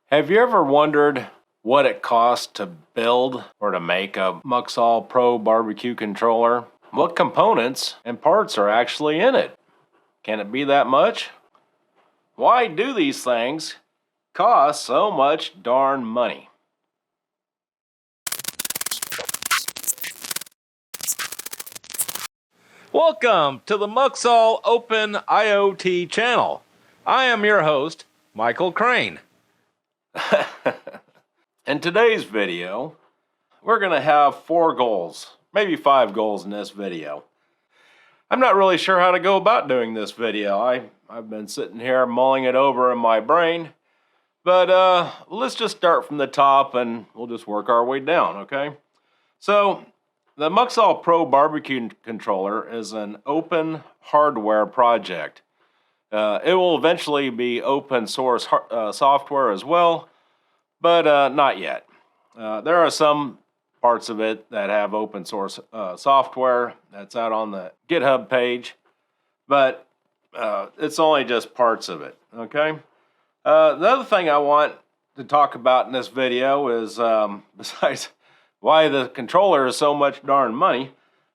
Have you ever wondered what it costs to build or to make a Muxall Pro BBQ controller? What components and parts are actually in it? Can it be that much? Why do these things cost so much darn money? Welcome to the Muxall Open IoT channel. I am your host, Michael Crane. In today's video, we're going to have 4 goals, maybe 5 goals in this video. I'm not really sure how to go about doing this video. I've been sitting here mulling it over in my brain, but let's just start from the top and we'll just work our way down, okay? So, the Muxall Pro BBQ controller is an open hardware project. It will eventually be open source software as well, but not yet. There are some parts of it that have open source software that's out on the GitHub page, but it's only just parts of it, okay? The other thing I want to talk about in this video is, besides why the controller is so much darn money,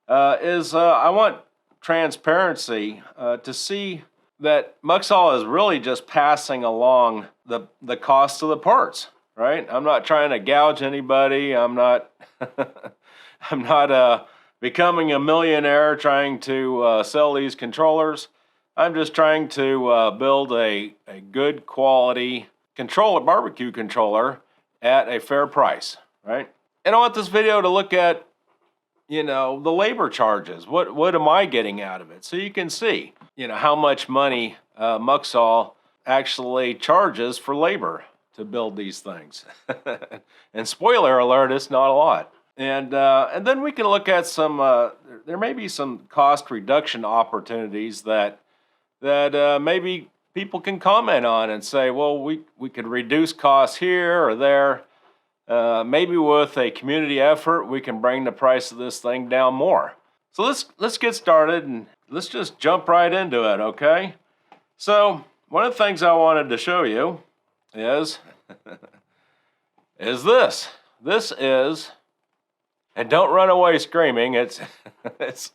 is I want transparency to see that Muxall is really just passing along the cost of the parts, right? I'm not trying to gouge anybody. I'm not becoming a millionaire trying to sell these controllers. I'm just trying to build a good quality barbecue controller at a fair price, right? And I want this video to look at, the labor charges. What am I getting out of it? So you can see, how much money Muxall actually charges for labor to build these things. And spoiler alert, it's not a lot. And then we can look at some, there may be some cost reduction opportunities that maybe people can comment on and say, well, we could reduce costs here or there. Maybe with a community effort, we can bring the price of this thing down more. So let's get started and let's just jump right into it, okay? So one of the things I wanted to show you is this. This is, and don't run away screaming. It's it's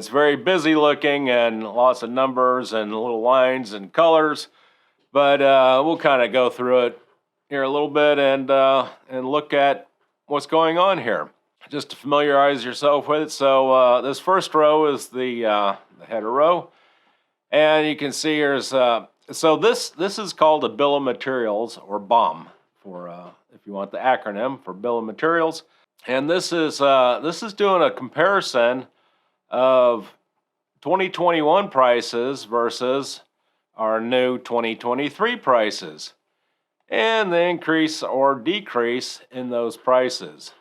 very busy looking and lots of numbers and little lines and colors, but we'll kind of go through it here a little bit and look at what's going on here, just to familiarize yourself with it. So this first row is the header row, and you can see here's so this is called a bill of materials, or BOM, for if you want the acronym for bill of materials. And this is doing a comparison of 2021 prices versus our new 2023 prices, and the increase or decrease in those prices.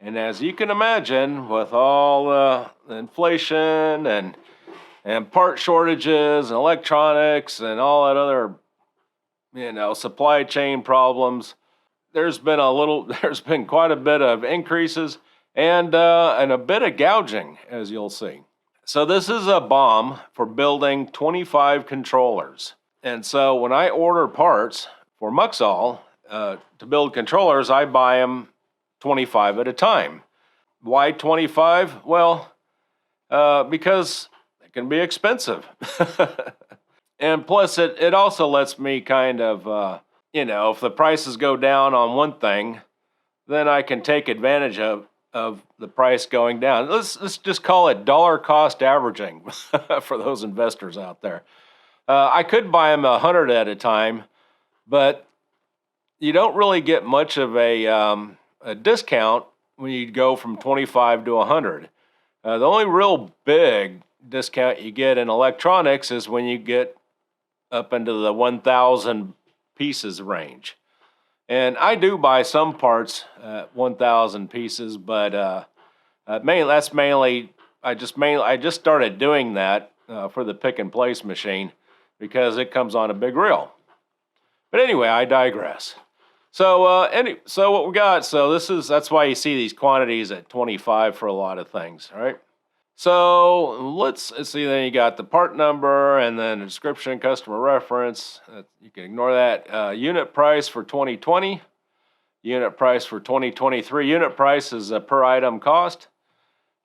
And as you can imagine, with all the inflation and part shortages and electronics and all that other, supply chain problems, there's been quite a bit of increases and a bit of gouging, as you'll see. So this is a BOM for building 25 controllers. And so when I order parts for Muxall to build controllers, I buy them 25 at a time. Why 25? Well, because it can be expensive. And plus it also lets me kind of, if the prices go down on one thing, then I can take advantage of the price going down. Let's just call it dollar cost averaging for those investors out there. I could buy them 100 at a time, but you don't really get much of a discount when you go from 25 to 100. The only real big discount you get in electronics is when you get up into the 1,000 pieces range. And I do buy some parts at 1,000 pieces, but mainly I just started doing that for the pick and place machine because it comes on a big reel. But anyway, I digress. So so what we got? So that's why you see these quantities at 25 for a lot of things, all right? So let's see, then you got the part number and then the description, customer reference. You can ignore that. Unit price for 2020, unit price for 2023. Unit price is a per item cost.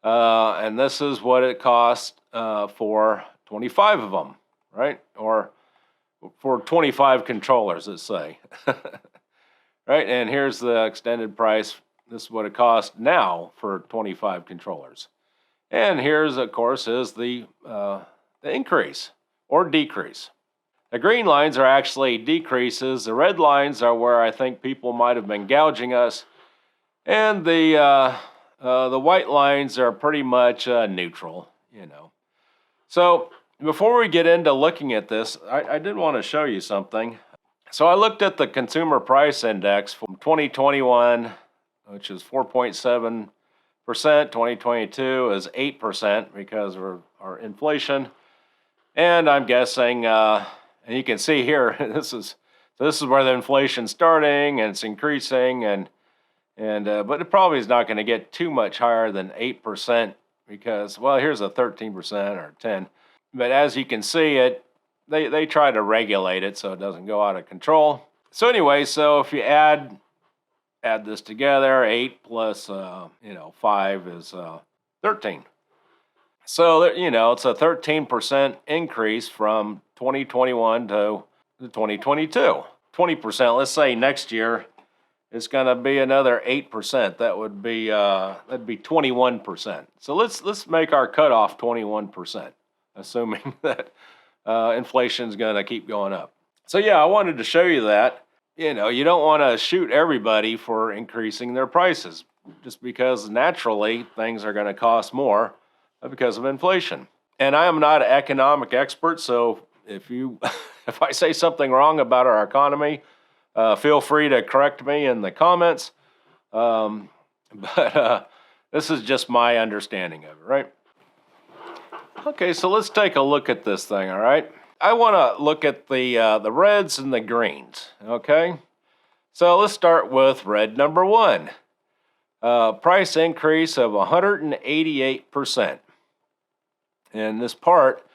And this is what it costs for 25 of them, right? Or for 25 controllers, let's say. Right, and here's the extended price. This is what it costs now for 25 controllers. And here's, of course, is the increase or decrease. The green lines are actually decreases. The red lines are where I think people might have been gouging us. And the white lines are pretty much neutral, you know. So before we get into looking at this, I did want to show you something. So I looked at the consumer price index from 2021, which is 4.7%. 2022 is 8% because of our inflation. And I'm guessing, and you can see here, this is where the inflation's starting and it's increasing, but it probably is not going to get too much higher than 8% because, well, here's a 13% or 10. But as you can see, they try to regulate it so it doesn't go out of control. So anyway, so if you add this together, 8 plus 5 is 13. So it's a 13% increase from 2021 to 2022. 20%. Let's say next year it's going to be another 8%. That would be that'd be 21%. So let's make our cutoff 21%, assuming that inflation is going to keep going up. So yeah, I wanted to show you that. You don't want to shoot everybody for increasing their prices just because naturally things are going to cost more because of inflation. And I am not an economic expert, so if I say something wrong about our economy, feel free to correct me in the comments. But this is just my understanding of it, right? Okay, so let's take a look at this thing, all right? I want to look at the reds and the greens, okay? So let's start with red number 1. Price increase of 188%. And this part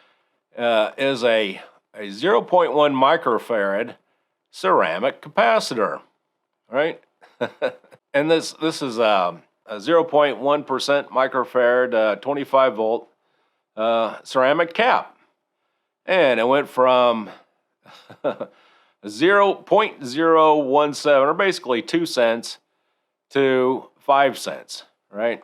is a 0.1 microfarad ceramic capacitor, right? And this is a 0.1% microfarad 25 volt ceramic cap. And it went from 0.017, or basically 2 cents, to 5 cents, right?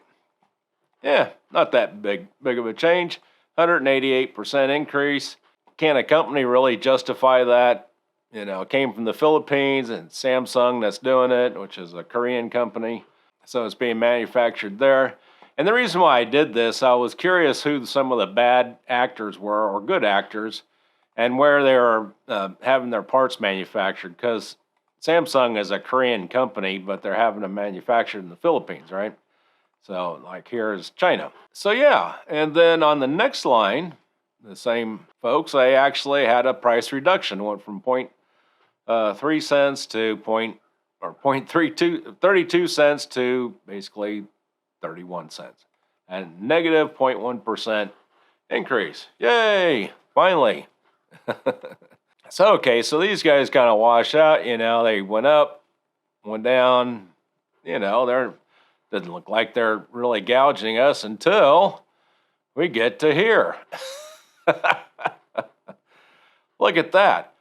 Yeah, not that big of a change. 188% increase. Can a company really justify that? It came from the Philippines and Samsung that's doing it, which is a Korean company. So it's being manufactured there. And the reason why I did this, I was curious who some of the bad actors were, or good actors, and where they were having their parts manufactured, because Samsung is a Korean company, but they're having them manufactured in the Philippines, right? So like here is China. So yeah, and then on the next line, the same folks, they actually had a price reduction. It went from 0.3 cents to 32 cents to basically 31 cents. And negative 0.1% increase. Yay, finally. So these guys kind of wash out, they went up, went down, doesn't look like they're really gouging us until we get to here. Look at that,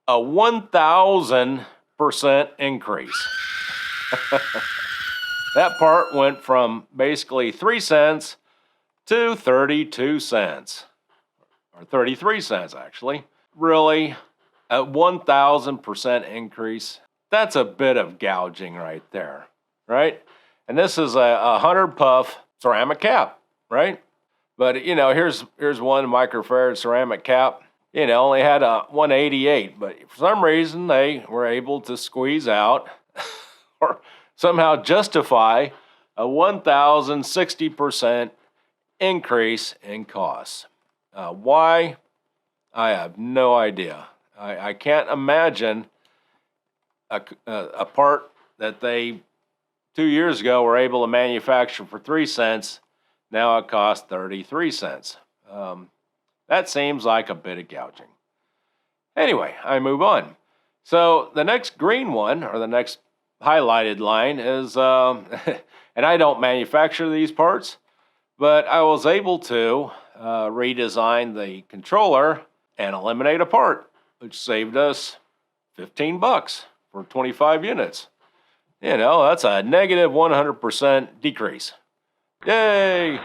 a 1,000% increase. That part went from basically 3 cents to 32 cents, or 33 cents actually. Really, a 1,000% increase. That's a bit of gouging right there, right? And this is a 100 puff ceramic cap, right? But here's one microfarad ceramic cap. Only had a 188, but for some reason they were able to squeeze out or somehow justify a 1,060% increase in costs. Why? I have no idea. I can't imagine a part that they 2 years ago were able to manufacture for 3 cents Now it costs 33 cents. That seems like a bit of gouging. Anyway, I move on. So the next green one, or the next highlighted line is, and I don't manufacture these parts, but I was able to redesign the controller and eliminate a part, which saved us 15 bucks for 25 units. You know, that's a negative 100% decrease. Yay!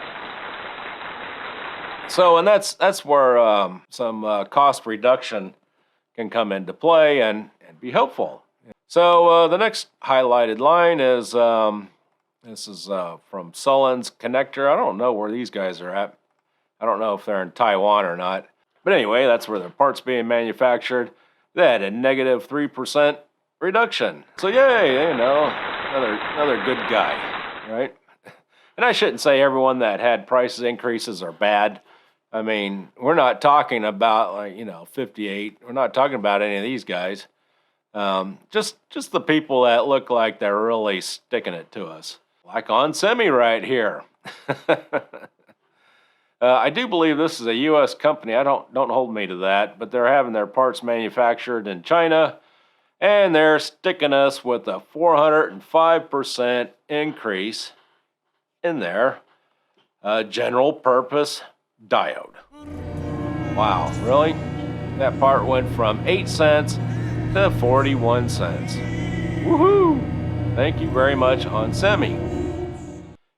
So, and that's where some cost reduction can come into play and be helpful. So the next highlighted line is, this is from Sullen's Connector. I don't know where these guys are at. I don't know if they're in Taiwan or not. But anyway, that's where the parts being manufactured. They had a negative 3% reduction. So yay, you know, another good guy, right? And I shouldn't say everyone that had price increases are bad. I mean, we're not talking about, like, you know, 58. We're not talking about any of these guys. Just the people that look like they're really sticking it to us. Like on Semi right here. I do believe this is a U.S. company. Don't hold me to that, but they're having their parts manufactured in China, and they're sticking us with a 405% increase in their general purpose diode. Wow, really? That part went from 8 cents to 41 cents. Woohoo! Thank you very much on Semi.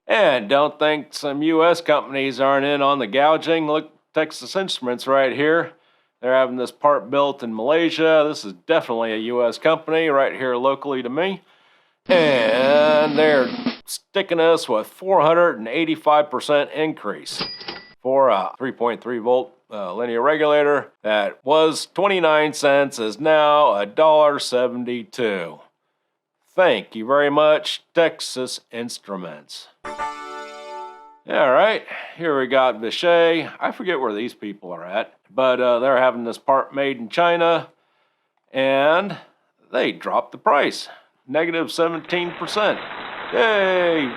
And don't think some U.S. companies aren't in on the gouging. Look, Texas Instruments right here. They're having this part built in Malaysia. This is definitely a U.S. company right here locally to me. And they're sticking us with 485% increase for a 3.3 volt linear regulator that was 29 cents is now $1.72. Thank you very much, Texas Instruments. All right, here we got Vishay. I forget where these people are at, but they're having this part made in China, and they dropped the price, negative 17%. Yay!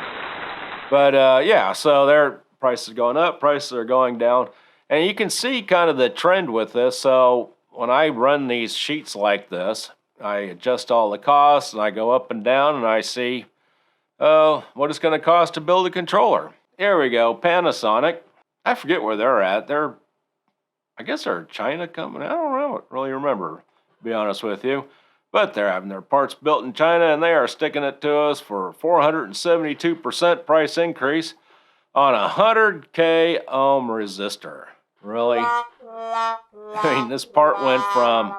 But yeah, so their prices are going up, prices are going down, and you can see kind of the trend with this. So when I run these sheets like this, I adjust all the costs, and I go up and down, and I see what it's going to cost to build a controller. Here we go, Panasonic. I forget where they're at. I guess they're a China company. I don't really remember, to be honest with you. But they're having their parts built in China, and they are sticking it to us for 472% price increase on a 100K ohm resistor. Really? I mean, this part went from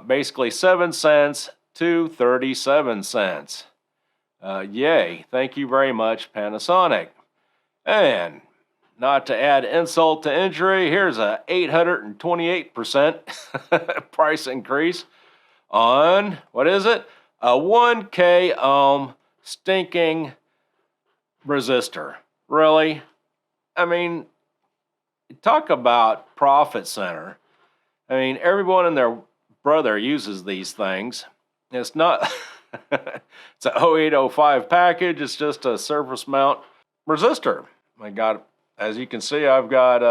basically 7 cents to 37 cents. Yay, thank you very much, Panasonic. And not to add insult to injury, here's a 828% price increase on, what is it? A 1K ohm stinking resistor. Really? I mean, talk about profit center. I mean, everyone and their brother uses these things. It's not, it's an 0805 package. It's just a surface mount resistor. I got, as you can see, I've got,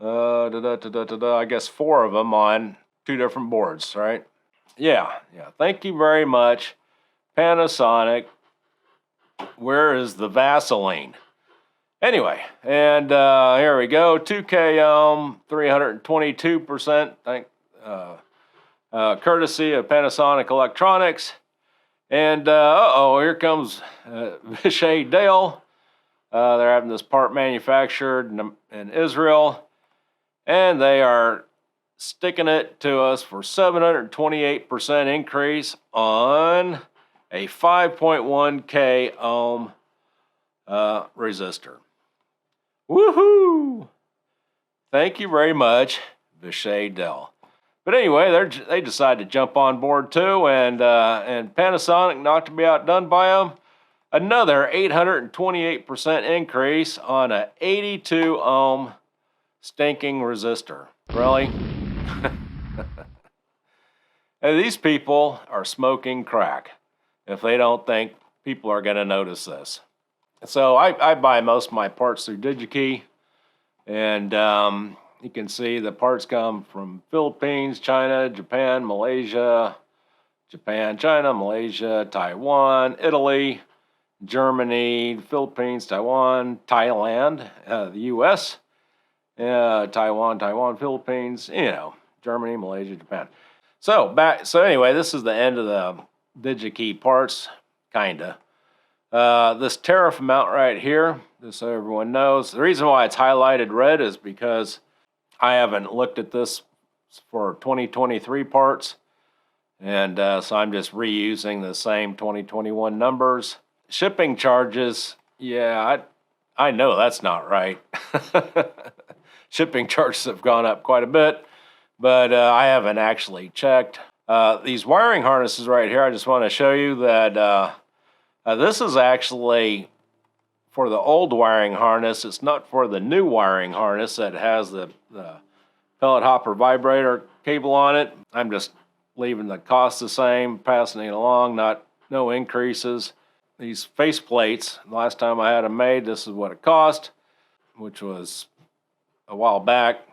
I guess 4 of them on 2 different boards, right? Yeah. Thank you very much, Panasonic. Where is the Vaseline? Anyway, and here we go, 2K ohm, 322%, courtesy of Panasonic Electronics. And here comes Vishay Dale. They're having this part manufactured in Israel, and they are sticking it to us for 728% increase on a 5.1K ohm resistor. Woohoo! Thank you very much, Vishay Dell. But anyway, they decided to jump on board too, and Panasonic, not to be outdone by them, another 828% increase on a 82 ohm stinking resistor. Really? And these people are smoking crack if they don't think people are going to notice this. So I buy most of my parts through DigiKey, and you can see the parts come from Philippines, China, Japan, Malaysia, Japan, China, Malaysia, Taiwan, Italy, Germany, Philippines, Taiwan, Thailand, the U.S., Taiwan, Philippines, Germany, Malaysia, Japan. So anyway, this is the end of the DigiKey parts, kinda. This tariff amount right here, just so everyone knows, the reason why it's highlighted red is because I haven't looked at this for 2023 parts, and so I'm just reusing the same 2021 numbers. Shipping charges, yeah, I know that's not right. Shipping charges have gone up quite a bit, but I haven't actually checked. These wiring harnesses right here, I just want to show you that this is actually for the old wiring harness. It's not for the new wiring harness that has the pellet hopper vibrator cable on it. I'm just leaving the cost the same, passing it along, no increases. These face plates, the last time I had them made, this is what it cost, which was a while back.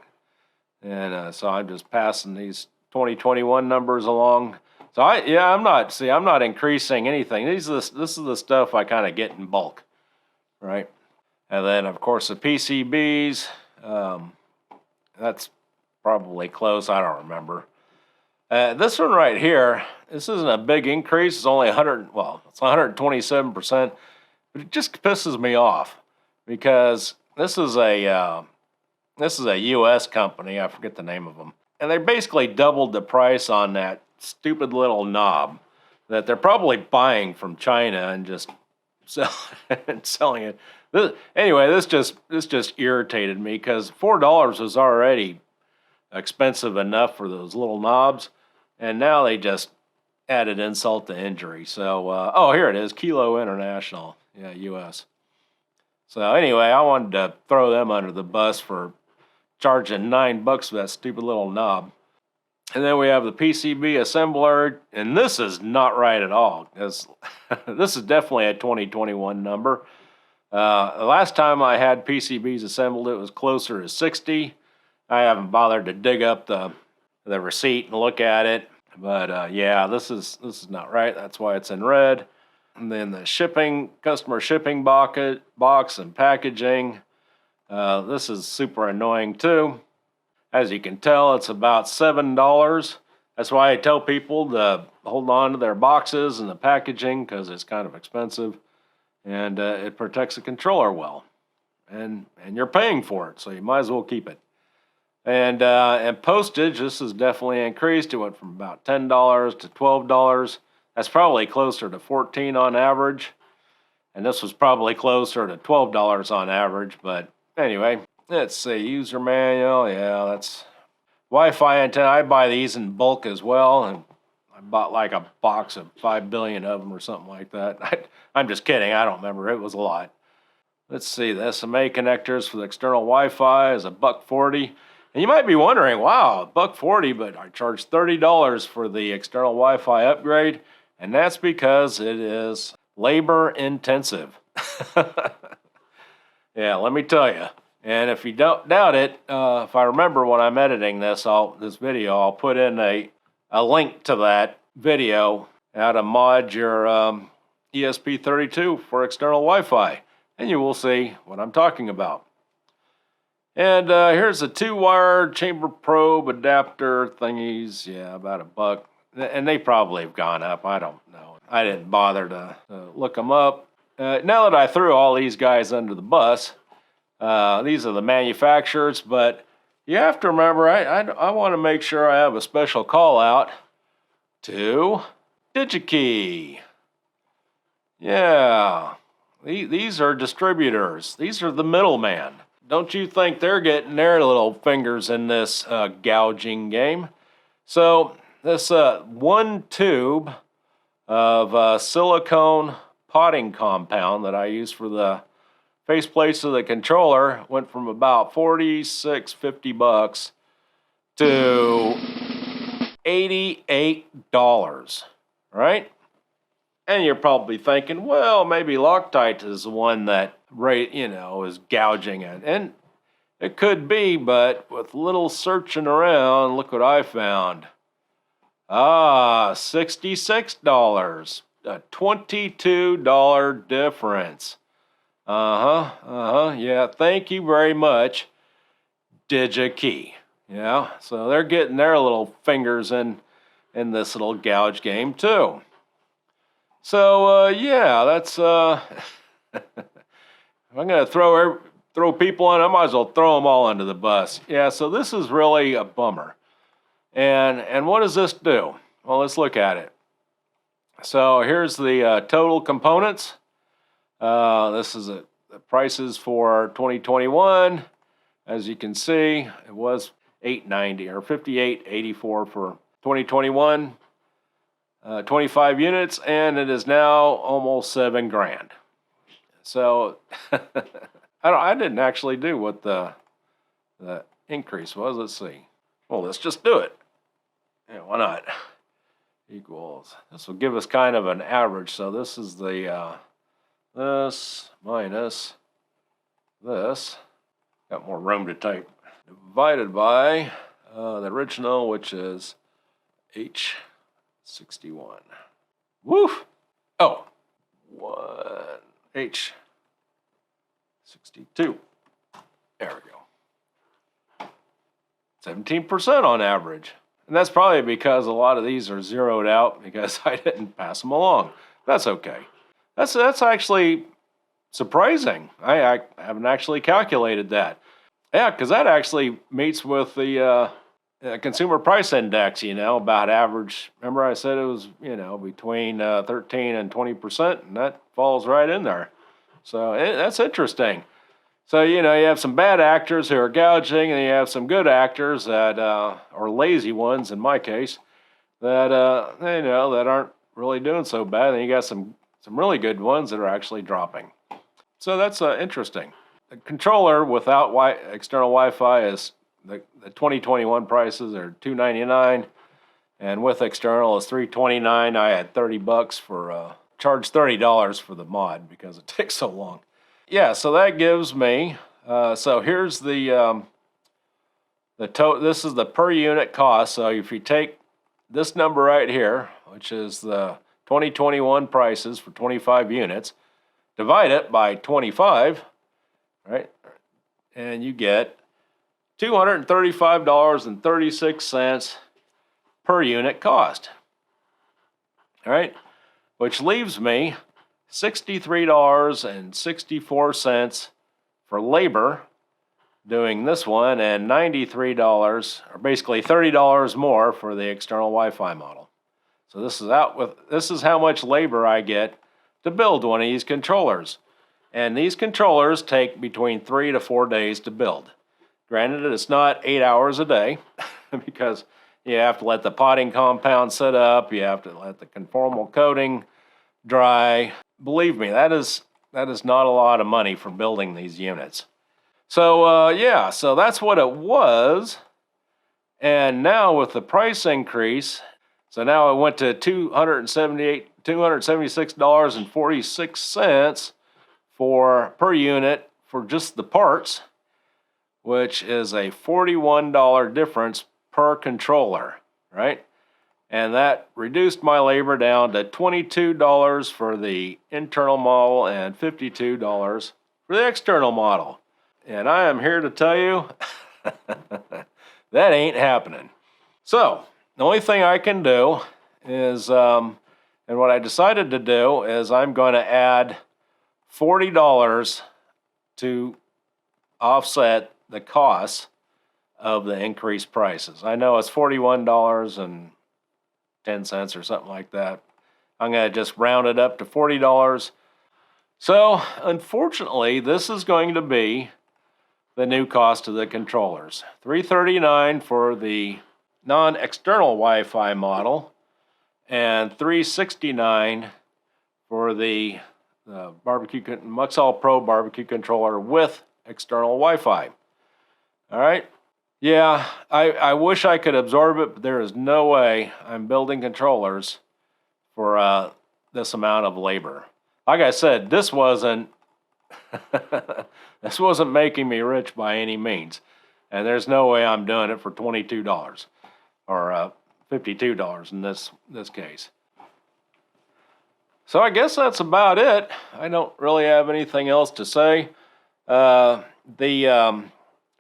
And so I'm just passing these 2021 numbers along. So I'm not increasing anything. This is the stuff I kind of get in bulk, right? And then of course the PCBs, that's probably close. I don't remember. This one right here, this isn't a big increase. It's only 127%, but it just pisses me off because this is a U.S. company. I forget the name of them, and they basically doubled the price on that stupid little knob that they're probably buying from China and just selling it. This just irritated me because $4 was already expensive enough for those little knobs, and now they just added insult to injury. So, here it is, Kilo International, yeah, U.S. So anyway, I wanted to throw them under the bus for charging $9 for that stupid little knob. And then we have the PCB assembler, and this is not right at all, because this is definitely a 2021 number. The last time I had PCBs assembled, it was closer to 60. I haven't bothered to dig up the receipt and look at it, but yeah, this is not right. That's why it's in red. And then the customer shipping box and packaging. This is super annoying too. As you can tell, it's about $7. That's why I tell people to hold on to their boxes and the packaging, because it's kind of expensive, and it protects the controller well. And you're paying for it, so you might as well keep it. And postage, this has definitely increased. It went from about $10 to $12. That's probably closer to $14 on average. And this was probably closer to $12 on average. But anyway, let's see, user manual. Yeah, that's Wi-Fi antenna. I buy these in bulk as well. And I bought like a box of 5 billion of them or something like that. I'm just kidding. I don't remember. It was a lot. Let's see, the SMA connectors for the external Wi-Fi is $1.40. And you might be wondering, wow, $1.40, but I charge $30 for the external Wi-Fi upgrade, and that's because it is labor intensive. Yeah, let me tell you. And if you don't doubt it, if I remember when I'm editing this video, I'll put in a link to that video, how to mod your ESP32 for external Wi-Fi, and you will see what I'm talking about. And here's the 2-wire chamber probe adapter thingies. Yeah, about $1. And they probably have gone up. I don't know. I didn't bother to look them up. Now that I threw all these guys under the bus, these are the manufacturers. But you have to remember, I want to make sure I have a special call out to DigiKey. Yeah, these are distributors. These are the middleman. Don't you think they're getting their little fingers in this gouging game? So this one tube of silicone potting compound that I use for the faceplates of the controller went from about $46.50 to $88, right? And you're probably thinking, well, maybe Loctite is the one that is gouging it. And it could be, but with little searching around, look what I found. $66. A $22 difference. Yeah, thank you very much, DigiKey. Yeah, so they're getting their little fingers in this little gouge game too. So yeah, that's if I'm gonna throw people in, I might as well throw them all under the bus. Yeah, so this is really a bummer. And what does this do? Well, let's look at it. So here's the total components. This is the prices for 2021. As you can see, it was $890 or $58.84 for 2021. 25 units, and it is now almost $7,000. So I didn't actually do what the increase was. Let's see. Well, let's just do it. Yeah, why not? Equals. This will give us kind of an average. So this is the this minus this. Got more room to type. Divided by the original, which is H61. Woof! Oh, 1H62. There we go. 17% on average. And that's probably because a lot of these are zeroed out because I didn't pass them along. That's okay. That's actually surprising. I haven't actually calculated that. Yeah, because that actually meets with the consumer price index, about average. Remember I said it was, between 13 and 20%, and that falls right in there. So that's interesting. So, you have some bad actors who are gouging, and you have some good actors that, or lazy ones in my case, that, that aren't really doing so bad. And you got some really good ones that are actually dropping. So that's interesting. The controller without external Wi-Fi is the 2021 prices are $299, and with external is $329. I had $30 for charged $30 for the mod because it takes so long. Yeah, so that gives me. So here's this is the per unit cost. So if you take this number right here, which is the 2021 prices for 25 units, divide it by 25, right? And you get $235.36 per unit cost. All right, which leaves me $63.64 for labor doing this one, and $93, or basically $30 more for the external Wi-Fi model. So this is how much labor I get to build one of these controllers. And these controllers take between 3 to 4 days to build. Granted, it's not 8 hours a day because you have to let the potting compound set up, you have to let the conformal coating dry. Believe me, that is not a lot of money for building these units. So yeah, so that's what it was. And now with the price increase, so now it went to $276.46 per unit for just the parts, which is a $41 difference per controller, right? And that reduced my labor down to $22 for the internal model and $52 for the external model. And I am here to tell you that ain't happening. So the only thing I can do is, and what I decided to do is I'm going to add $40 to offset the costs of the increased prices. I know it's $41.10 or something like that. I'm going to just round it up to $40. So unfortunately, this is going to be the new cost of the controllers. $339 for the non-external Wi-Fi model and $369 for the Muxall Pro BBQ Controller with external Wi-Fi. All right. Yeah, I wish I could absorb it, but there is no way I'm building controllers for this amount of labor. Like I said, this wasn't this wasn't making me rich by any means, and there's no way I'm doing it for $22 or $52 in this case. So I guess that's about it. I don't really have anything else to say. For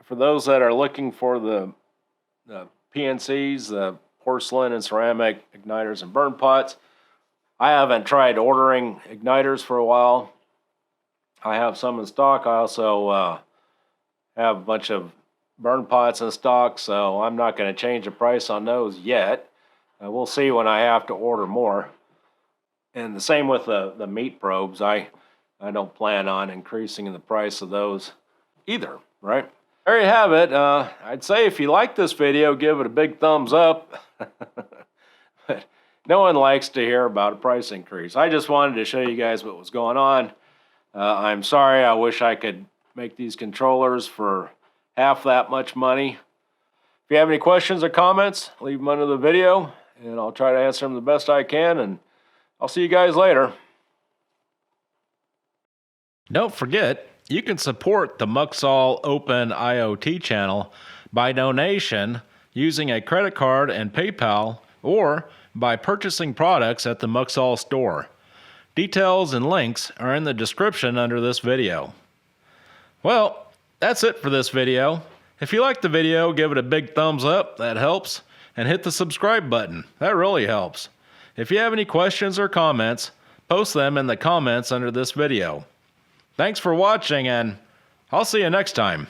those that are looking for the PNCs, the porcelain and ceramic igniters and burn pots, I haven't tried ordering igniters for a while. I have some in stock. I also have a bunch of burn pots in stock, so I'm not going to change the price on those yet. We'll see when I have to order more. And the same with the meat probes. I don't plan on increasing the price of those either, right? There you have it. I'd say if you like this video, give it a big thumbs up. But no one likes to hear about a price increase. I just wanted to show you guys what was going on. I'm sorry. I wish I could make these controllers for half that much money. If you have any questions or comments, leave them under the video, and I'll try to answer them the best I can, and I'll see you guys later. Don't forget, you can support the Muxall Open IoT channel by donation using a credit card and PayPal, or by purchasing products at the Muxall store. Details and links are in the description under this video. Well, that's it for this video. If you liked the video, give it a big thumbs up, that helps, and hit the subscribe button, that really helps. If you have any questions or comments, post them in the comments under this video. Thanks for watching, and I'll see you next time.